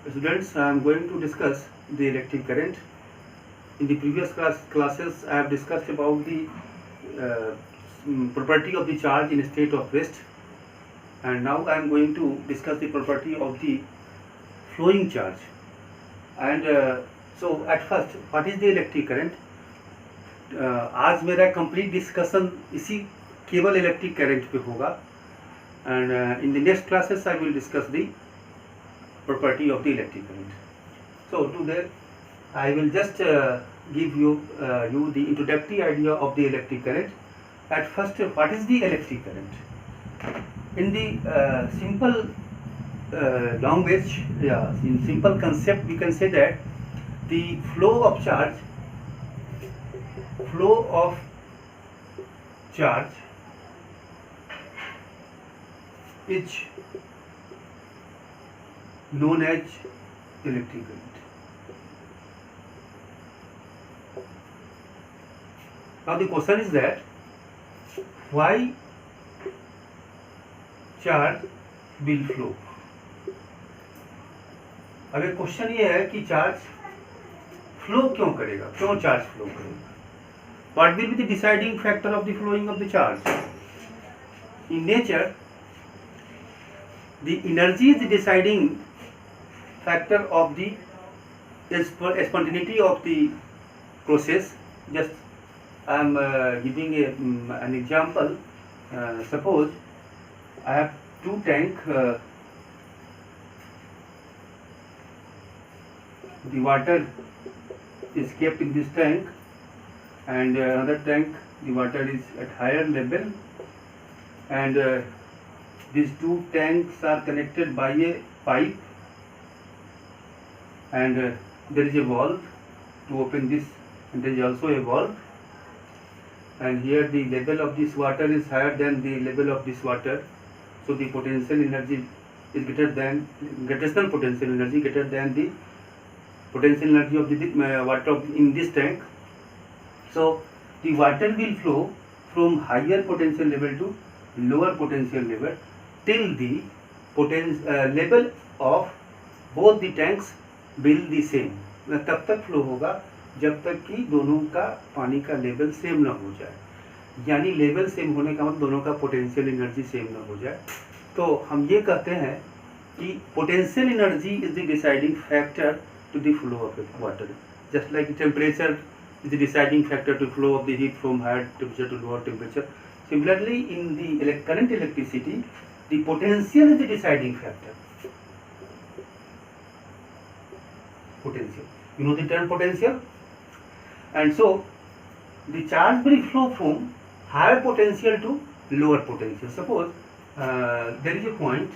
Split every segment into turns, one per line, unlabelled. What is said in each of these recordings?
Students, I am going to discuss the electric current. In the previous classes, I have discussed about the uh, property of the charge in state of rest, and now I am going to discuss the property of the flowing charge. And so, at first, what is the electric current? आज मेरा complete discussion इसी केवल electric current पे होगा, and in the next classes I will discuss the property of the electric current. So today I will just give you the introductory idea of the electric current. At first, what is the electric current? In the simple language, in simple concept, we can say that the flow of charge is known as electric current. Now the question is that why charge will flow. अब एक question ये है कि charge flow क्यों करेगा, क्यों charge flow करेगा. What will be the deciding factor of the flowing of the charge? In nature, the energy is the deciding factor of the spontaneity of the process. Just I am giving an example. Suppose I have two tank. The water is kept in this tank, and another tank the water is at higher level, and these two tanks are connected by a pipe, and there is a valve to open this, and there is also a valve, and here the level of this water is higher than the level of this water, so the potential energy is greater than gravitational potential energy greater than the potential energy of the water in this tank. So the water will flow from higher potential level to lower potential level till the level of both the tanks will the same. तब तक flow होगा जब तक कि दोनों का पानी का लेवल सेम ना हो जाए, यानी लेवल सेम होने का मतलब दोनों का पोटेंशियल एनर्जी सेम ना हो जाए. तो हम ये कहते हैं कि potential energy is the deciding factor to the flow of water, just like temperature is the deciding factor to flow of the heat from higher temperature to lower temperature. Similarly, in the current electricity, the potential is the deciding factor. Potential, you know the term potential, and so the charge will flow from higher potential to lower potential. Suppose there is a point,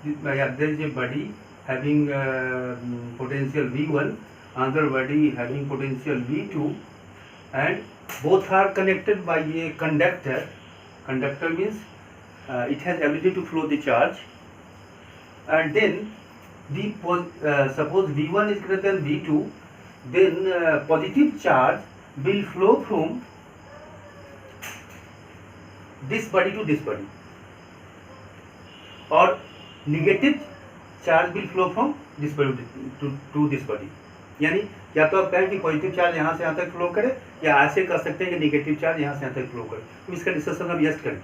there is a body having potential V1, another body having potential V2, and both are connected by a conductor. Conductor means it has ability to flow the charge, and then the suppose V1 is greater than V2, then positive charge will flow from this body to this body, or negative charge will flow from this body to this body. यानी या तो आप कहें कि positive charge यहाँ से यहाँ तक फ्लो करे, या ऐसे कर सकते हैं कि नेगेटिव चार्ज यहाँ से यहाँ तक फ्लो करे. तो इसका डिस्कशन हम यस करें.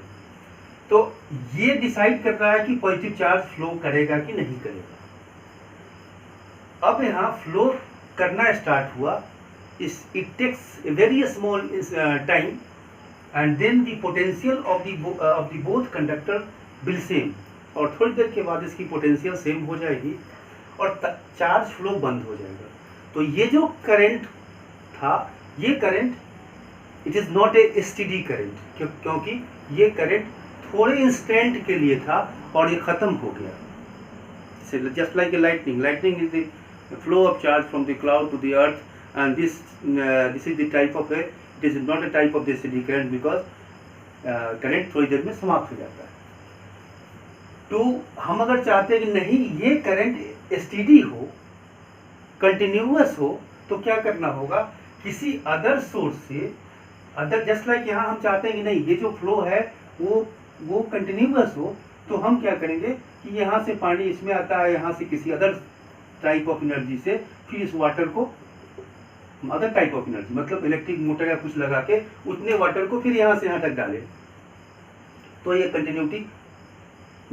तो ये डिसाइड कर रहा है कि पॉजिटिव चार्ज फ्लो करेगा कि नहीं करेगा. अब यहाँ फ्लो करना स्टार्ट हुआ, it takes a very small time, and then the potential of the both conductor will same, और थोड़ी देर के बाद इसकी पोटेंशियल सेम हो जाएगी और चार्ज फ्लो बंद हो जाएगा. तो ये जो करंट था, ये current it is not a steady current, क्योंकि ये करंट थोड़े इंस्टेंट के लिए था और ये ख़त्म हो गया. Just like a lightning is the flow of charge from the cloud to the earth, and this is the type of it is not a type of the steady current, because current थोड़ी देर में समाप्त हो जाता है. तो हम अगर चाहते हैं कि नहीं ये करंट स्टेडी हो, कंटिन्यूअस हो, तो क्या करना होगा, किसी अदर सोर्स से, अदर जस्ट लाइक यहाँ हम चाहते हैं कि नहीं ये जो फ्लो है वो कंटिन्यूअस हो, तो हम क्या करेंगे कि यहाँ से पानी इसमें आता है, यहाँ से किसी अदर टाइप ऑफ एनर्जी से फिर इस वाटर को अदर टाइप ऑफ एनर्जी मतलब इलेक्ट्रिक मोटर या कुछ लगा के उतने वाटर को फिर यहाँ से यहाँ तक डाले, तो ये कंटिन्यूटी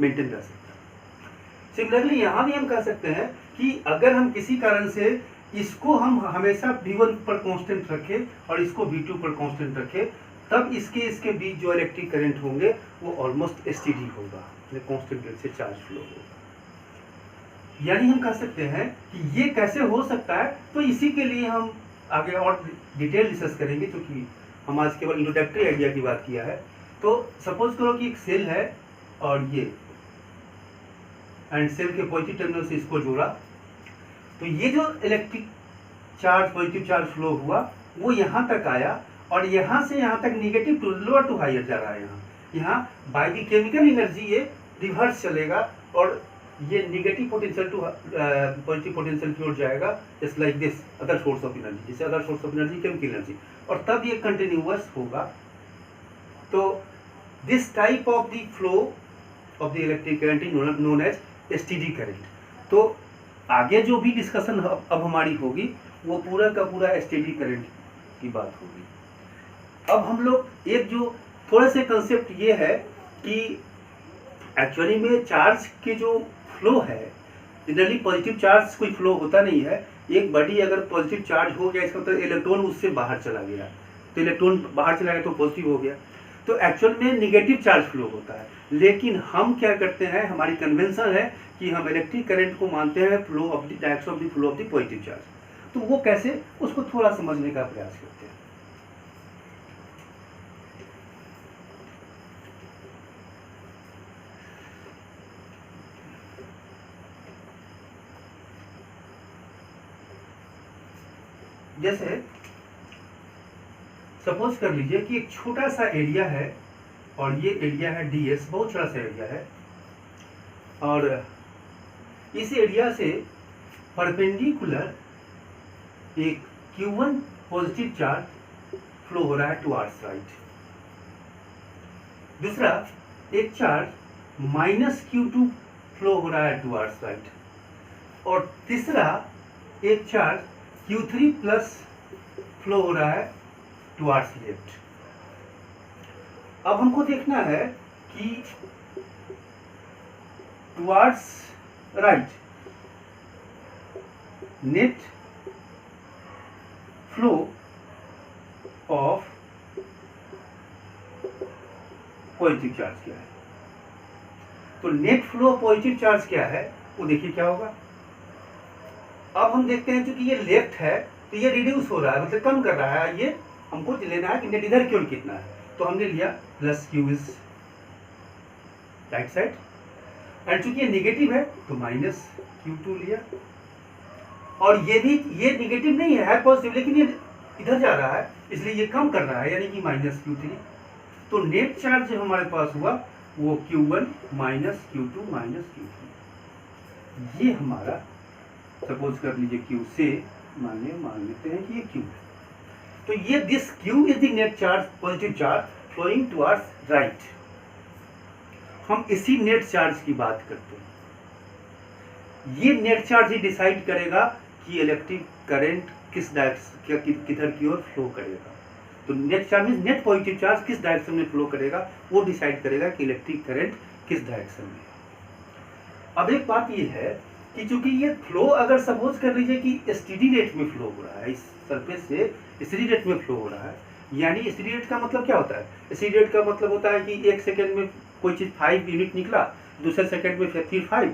मेंटेन कर सकते हैं। सिमिलरली यहाँ भी हम कह सकते हैं कि अगर हम किसी कारण से इसको हम हमेशा V1 पर कांस्टेंट रखें और इसको V2 पर कांस्टेंट रखें, तब इसके बीच जो इलेक्ट्रिक करंट होंगे वो ऑलमोस्ट एसटीडी होगा, कांस्टेंट रेट से चार्ज फ्लो होगा। यानी हम कह सकते हैं कि ये कैसे हो सकता है, तो इसी के लिए हम आगे और डिटेल डिस्कस करेंगे, क्योंकि हम आज केवल इंट्रोडक्टरी आइडिया की बात किया है। तो सपोज करो कि एक सेल है और ये एंड सेल के पॉजिटिव टर्मिनल से इसको जोड़ा, तो ये जो electric charge positive charge flow हुआ वो यहाँ तक आया और यहाँ से यहाँ तक negative to lower to higher जा रहा है। यहाँ बाय द केमिकल एनर्जी ये रिवर्स चलेगा और ये negative potential to positive potential की ओर जाएगा, just like this other source of energy, जैसे other source of energy chemical energy, और तब ये कंटिन्यूअस होगा। तो this type of the flow of the electric current is known as STD current. तो आगे जो भी डिस्कशन अब हमारी होगी वो पूरा का पूरा एसटीडी करंट की बात होगी। अब हम लोग एक जो थोड़ा सा कंसेप्ट ये है कि एक्चुअली में चार्ज के जो फ्लो है, जनरली पॉजिटिव चार्ज कोई फ्लो होता नहीं है। एक बॉडी अगर पॉजिटिव चार्ज हो गया, इसका मतलब इलेक्ट्रॉन उससे बाहर चला गया, तो इलेक्ट्रॉन बाहर चला गया तो पॉजिटिव हो गया, तो एक्चुअल में निगेटिव चार्ज फ्लो होता है। लेकिन हम क्या करते हैं, हमारी कन्वेंशन है कि हम इलेक्ट्रिक करंट को मानते हैं flow of the direction of the flow of the positive charge. तो वो कैसे, उसको थोड़ा समझने का प्रयास करते हैं। जैसे सपोज कर लीजिए कि एक छोटा सा एरिया है और ये एरिया है ds, बहुत छोटा सा एरिया है, और इस एरिया से परपेंडिकुलर एक Q1 पॉजिटिव चार्ज फ्लो हो रहा है टुवर्ड्स राइट, दूसरा एक चार्ज माइनस Q2 फ्लो हो रहा है टुवर्ड्स राइट, और तीसरा एक चार्ज Q3 प्लस फ्लो हो रहा है टुवर्ड्स लेफ्ट। अब हमको देखना है कि towards right net flow of positive charge क्या है। तो net flow of positive charge क्या है वो देखिए क्या होगा। अब हम देखते हैं क्योंकि ये लेफ्ट है तो ये रिड्यूस हो रहा है, मतलब कम कर रहा है। ये हमको लेना है कि नेट इधर की ओर कितना है, तो हमने लिया plus Q is right side, and चूंकि ये निगेटिव है तो माइनस Q2 लिया, और ये भी ये निगेटिव नहीं है पॉजिटिव, लेकिन ये इधर जा रहा है इसलिए ये कम कर रहा है, यानी कि माइनस Q3। तो नेट चार्ज जो हमारे पास हुआ वो Q1 minus Q2 minus Q3। ये हमारा सपोज कर लीजिए Q से मान लेते हैं कि ये Q है, तो ये this Q is the net charge positive charge flowing towards right. हम इसी नेट चार्ज की बात करते हैं। ये नेट चार्ज ही डिसाइड करेगा कि इलेक्ट्रिक करंट किस डायरेक्शन किधर की ओर फ्लो करेगा। तो net charge means net positive charge किस डायरेक्शन में फ्लो करेगा वो डिसाइड करेगा कि इलेक्ट्रिक करंट किस डायरेक्शन में है। अब एक बात ये है कि चूंकि ये फ्लो अगर सपोज कर लीजिए कि स्टेडी रेट में फ्लो हो रहा है, इस सरफेस से स्टेडी रेट में फ्लो हो रहा है, यानी स्टेडी रेट का मतलब क्या होता है, स्टेडी रेट का मतलब होता है कि एक सेकंड में कोई चीज़ 5 यूनिट निकला, दूसरे सेकंड में फिर 5,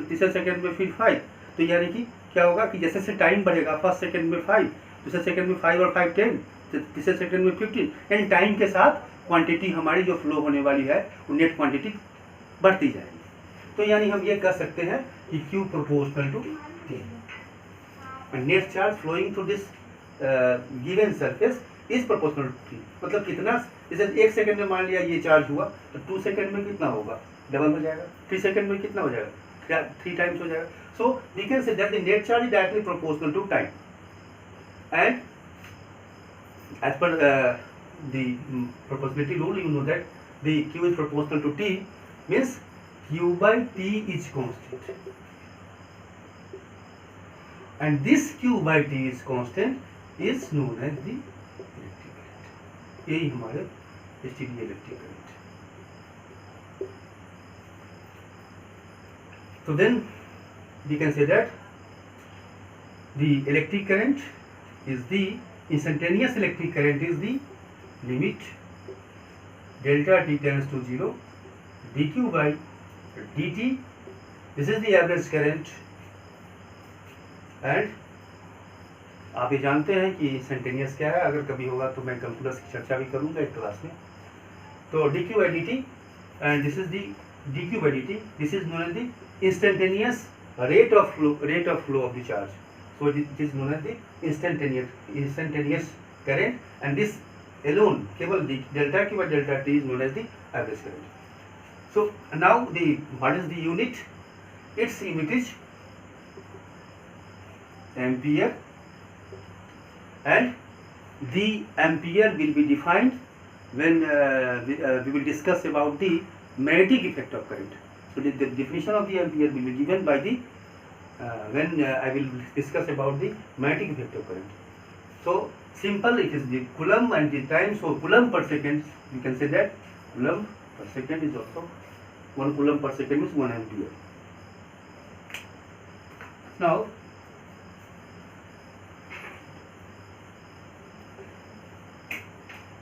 तीसरे सेकंड में फिर 5, तो यानी कि क्या होगा कि जैसे जैसे टाइम बढ़ेगा, फर्स्ट सेकंड में 5, दूसरे सेकंड में 5 और 5 10, तीसरे सेकंड में 15, यानी टाइम के साथ क्वांटिटी हमारी जो फ्लो होने वाली है वो नेट क्वांटिटी बढ़ती जाएगी। तो यानी हम ये कह सकते हैं कि Q proportional to T, net charge flowing through this given surface is proportional to T। मतलब कितना, जैसे एक सेकंड में मान लिया ये चार्ज हुआ तो 2 सेकंड में कितना होगा, डबल हो जाएगा, 3 सेकंड में कितना हो जाएगा, 3 टाइम्स हो जाएगा। So we can say that the net charge is directly proportional to time, and as per the proportionality rule, you know that the Q is proportional to T, means Q by T is constant, and this Q by T is constant is known as the electric current. यही हमारे steady electric current. So then we can say that the electric current is the instantaneous electric current is the limit delta t tends to 0 dq by dt. This is the average current. And आप ये जानते हैं कि instantaneous क्या है. अगर कभी होगा तो मैं कंप्यूटर्स की चर्चा भी करूंगा एक क्लास में. तो dq by dt and this is the dq by dt. This is known as the instantaneous rate of flow of the charge. So it is known as the instantaneous current, and this alone केवल delta q by delta t is known as the average current. So now what is the unit? Its unit is ampere, and the ampere will be defined when we will discuss about the magnetic effect of current. So the definition of the ampere will be given by the when I will discuss about the magnetic effect of current. So simple, it is the coulomb and the time. So coulomb per second, we can say that coulomb per second is also 1 coulomb per second is 1 ampere. Now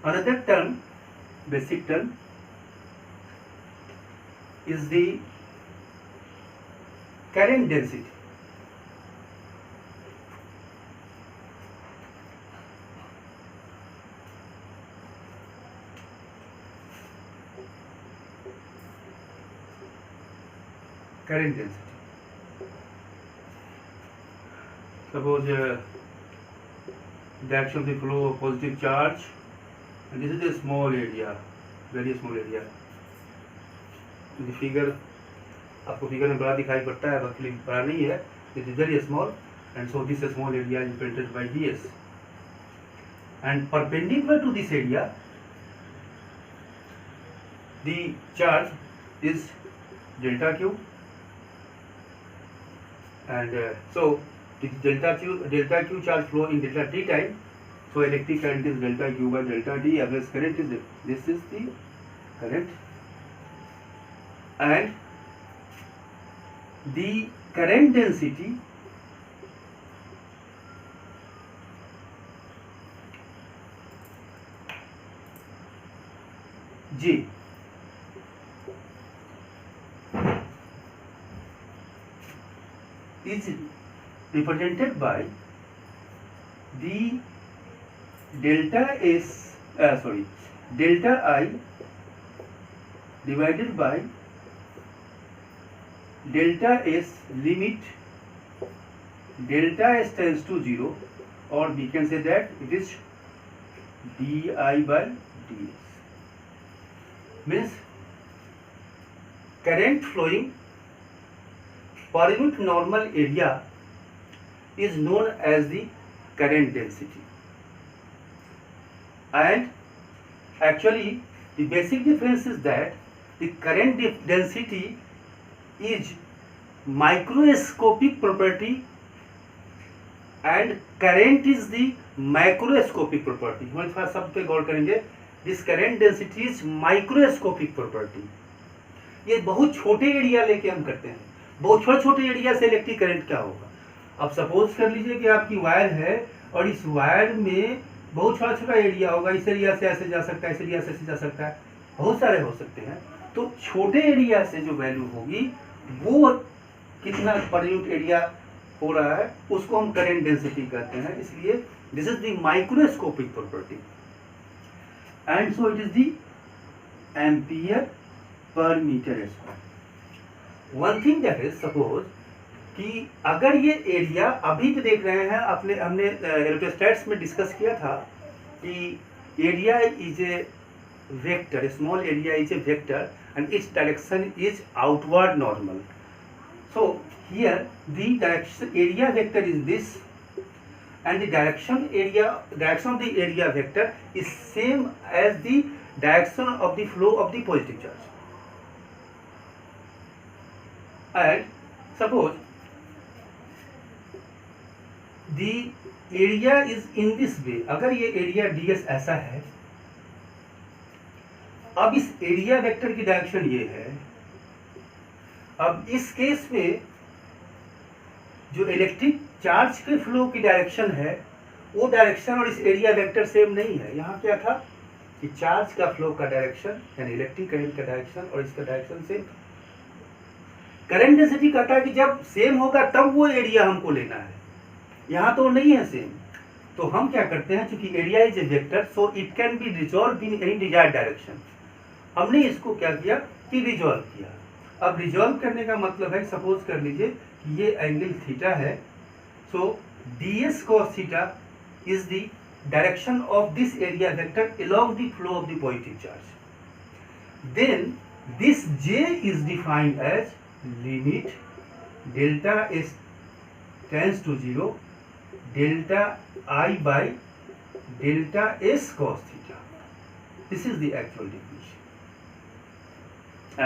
another term, basic term, is the current density. Current density. Suppose direction of the flow of positive charge, and this is a small area, very small area. The figure, आपको figure में बड़ा दिखाई पड़ता है, actually बड़ा नहीं है. It is very small, and so this small area is represented by ds. And perpendicular to this area, the charge is delta q, and so this delta q charge flow in delta t time. So electric current is delta q by delta t. Average current is this is the current, and the current density J is represented by the delta I divided by delta S limit delta S tends to 0, or we can say that it is di by ds. Means current flowing per unit normal area is known as the current density. And actually the basic difference is that the current density is microscopic property and current is the macroscopic property. हम थोड़ा शब्द पे गौर करेंगे. This current density is microscopic property. ये बहुत छोटे area लेके हम करते हैं. बहुत छोटे एरिया से इलेक्ट्रिक करंट क्या होगा. अब सपोज कर लीजिए कि आपकी वायर है और इस वायर में बहुत छोटा एरिया होगा. इस एरिया से ऐसे जा सकता है, इस एरिया से ऐसे जा सकता है, बहुत सारे हो सकते हैं. तो छोटे एरिया से जो वैल्यू होगी वो कितना पर यूनिट एरिया हो रहा है उसको हम करंट डेंसिटी कहते हैं. इसलिए this is the microscopic property, and so it is the ampere per metre square. One thing that is suppose कि अगर ये एरिया अभी तो देख रहे हैं हमने इलेक्ट्रोस्टैटिक्स में डिस्कस किया था कि area is a vector, small area is a vector and its direction is outward normal. So here the direction area vector is this, and the direction of the area vector is same as the direction of the flow of the positive charge. And suppose the area is in this way, अगर ये area ds ऐसा है, अब इस area vector की direction ये है, अब इस केस में जो इलेक्ट्रिक चार्ज के फ्लो की डायरेक्शन है वो डायरेक्शन और इस एरिया वेक्टर सेम नहीं है। यहाँ क्या था कि चार्ज का फ्लो का डायरेक्शन यानी इलेक्ट्रिक करंट का डायरेक्शन और इसका डायरेक्शन सेम। करंट डेंसिटी कहता है कि जब सेम होगा तब वो एरिया हमको लेना है, यहाँ तो नहीं है सेम। तो हम क्या करते हैं, चूंकि area is a vector so it can be resolve in any desired direction. हमने इसको क्या किया कि रिजॉल्व किया। अब रिजॉल्व करने का मतलब है, सपोज कर लीजिए कि ये एंगल थीटा है, सो ds cos theta is the direction of this area vector along the flow of the positive charge. Then this j is defined as limit delta s tends to 0 delta I by delta s cos theta. This is the actual definition.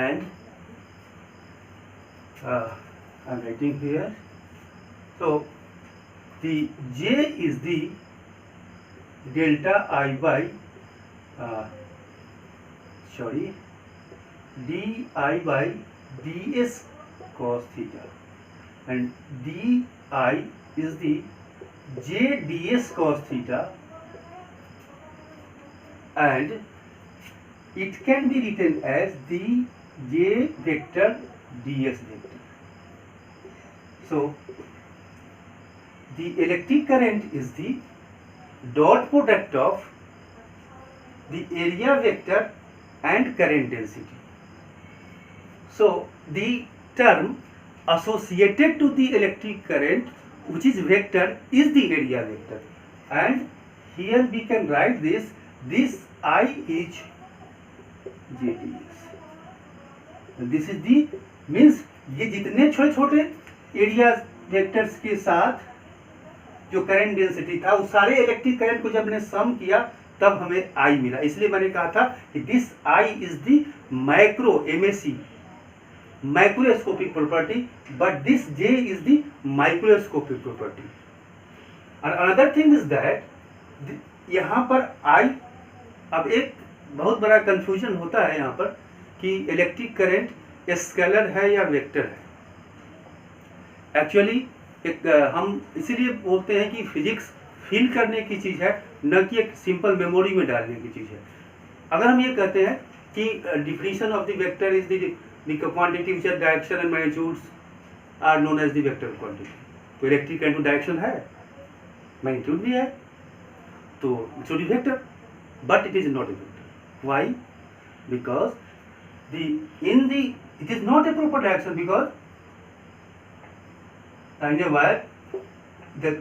And I'm writing here. So the j is the delta I by di by ds cos theta, and di is the j ds cos theta, and it can be written as the j vector ds vector. So the electric current is the dot product of the area vector and current density. So the term associated to the electric current which is vector is the area vector, and here we can write this I is JDS. This is the means ये जितने छोटे छोटे area vectors के साथ जो current density था उस सारे इलेक्ट्रिक करंट को जब हमने सम किया तब हमें I मिला। इसलिए मैंने कहा था कि this I is the micro MAC microscopic property, but this J is the microscopic property. और अनदर थिंग इज दैट यहाँ पर I, अब एक बहुत बड़ा कंफ्यूजन होता है यहाँ पर कि इलेक्ट्रिक करंट स्केलर है या वेक्टर है। एक्चुअली एक हम इसीलिए बोलते हैं कि फिजिक्स फील करने की चीज़ है, न कि एक सिंपल मेमोरी में डालने की चीज़ है। अगर हम ये कहते हैं कि definition of the vector is the quantity which direction and magnitudes are known as the vector quantity, तो इलेक्ट्रिक करंट में डायरेक्शन है, मैग्नीट्यूड भी है, तो it's be vector, but it is not a vector. Why? Because it is not a proper direction, because in a wire the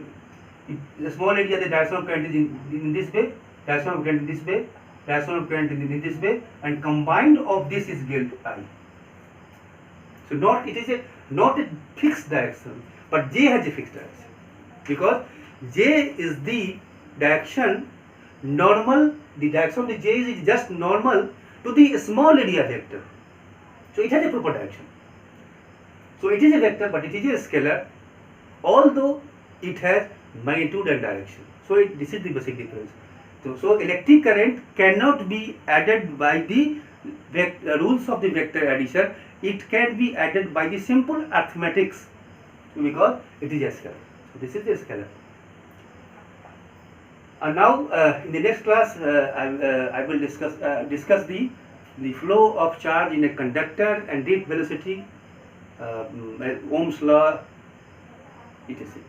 small area the direction of current is in this way, direction of current in this way, direction of current in this way, and combined of this is delta I. So it is not a fixed direction, but J has a fixed direction, because J is the direction normal, the direction of the J is just normal to the small area vector. So it has a proper direction. So it is a vector, but it is a scalar, although it has magnitude and direction. So this is the basic difference. So electric current cannot be added by the rules of the vector addition. It can be added by the simple arithmetics, because it is a scalar. So this is the scalar. And now in the next class I will discuss the flow of charge in a conductor and deep velocity, Ohm's law, etc.